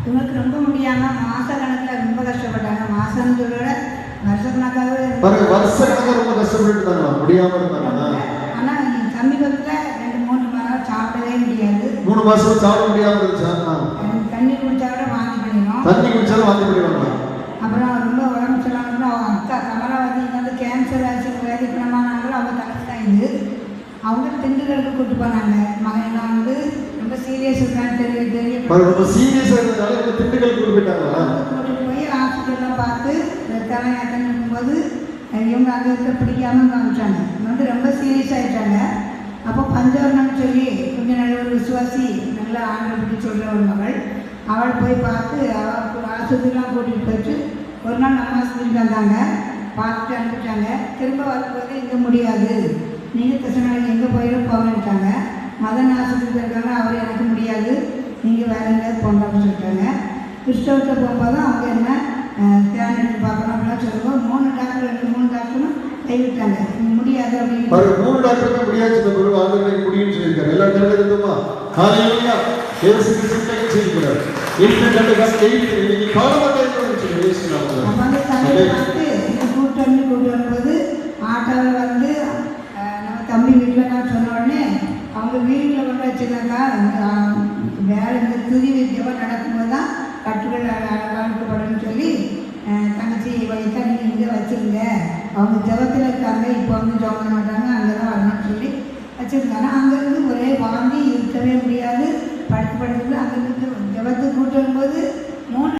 இவங்களுக்கு ரொம்ப முடியாமல் மாத கணக்கில் ரொம்ப கஷ்டப்பட்டாங்க. மாதம் சொல்ல வருஷக்கணக்காகவே வருஷக்கணக்காக ரொம்ப கஷ்டப்பட்டு முடியாமல் இருந்தாங்க. ஆனால் சமீபத்தில் 2-3 மாதம் சாப்பிடவே முடியாது. 3 மாதம் சாப்பிட முடியாமல் இருந்துச்சா? தண்ணி குடிச்சா கூட வாந்தி பண்ணிடும். தண்ணி குடிச்சாலும் வாந்தி பண்ணிடுவாங்க. அப்புறம் ரொம்ப உடம்பு சொல்லாமல் அவங்க அக்கா கமலாவதி வந்து கேன்சர் ஆச்சு வேதிப்பணமானாங்களும் அவங்க தங்கச்சி தான் இது. அவங்க திண்டுக்கலுக்கு கூட்டு போனாங்க. மகன்லாம் வந்து ரொம்ப சீரியஸ் இருக்கான்னு ரொம்ப சீரியஸாக இருந்ததால திண்டுக்கல் கூட்டு போயிட்டாங்களா? கூட்டிட்டு போய் ஹாஸ்பிட்டல்லாம் பார்த்து தலைமை அட்டன்னும்போது இவங்க அங்கே இருக்க பிடிக்காமல் காமிச்சாங்க. வந்து ரொம்ப சீரியஸ் ஆகிட்டாங்க. அப்போ பஞ்சவர்ணம்னு சொல்லி கொஞ்சம் நல்ல ஒரு விசுவாசி நல்லா ஆண்டை பற்றி சொல்கிற ஒரு மகள் அவள் போய் பார்த்து அவள் ஆஸ்பத்திரிலாம் கூட்டிகிட்டு போயிட்டு ஒரு நாள் நம்ம ஆஸ்பத்திரிக்கு வந்தாங்க. பார்த்துட்டு அனுப்பிட்டாங்க. திரும்ப வரும்போது இங்கே முடியாது, நீங்கள் கிருஷ்ணனாக்கு எங்கே போயிடும் போகணுட்டாங்க. மதன் ஆஸ்பத்திரி இருக்காங்க, அவர் எனக்கு முடியாது, நீங்கள் வேறு எங்கேயாவது போகணும்னு சொல்லிட்டாங்க. கிறிஸ்தவத்தில் போகும்போது அவங்க என்ன ஸ்கேன் எடுத்து பார்க்கணும் அப்படிலாம் சொல்லுவோம். 3 டாக்டரும் கைவிட்டாங்க. முடியாது அப்படின்னு 3 டாக்டருமே முடியாது முடியும்னு சொல்லியிருக்காரு. எல்லா கருத்துமா கூட்டு வரும்போது ஆட்டோவில் வந்து நம்ம தம்பி வீட்டில் நான் சொன்ன உடனே அவங்க வீட்டில் கொண்டு வச்சுருந்தாக்கா வேலை இந்த துதி ஜெபம் நடக்கும்போது தான் கட்டுகள் அழைக்கப்படும் சொல்லி தங்கச்சி வைத்தா நீங்கள் இங்கே வச்சுருங்க, அவங்க ஜெபத்தில் இருக்காங்க, இப்போ வந்து ஜெபம் பண்ண மாட்டாங்க, அங்கே தான் வரணும்னு சொல்லி வச்சுருந்தாங்க. அங்கேருந்து ஒரே வாந்தி இருக்கவே முடியாது, படுத்து அங்கேருந்து ஜெபத்துக்கு கூட்டு வரும்போது 3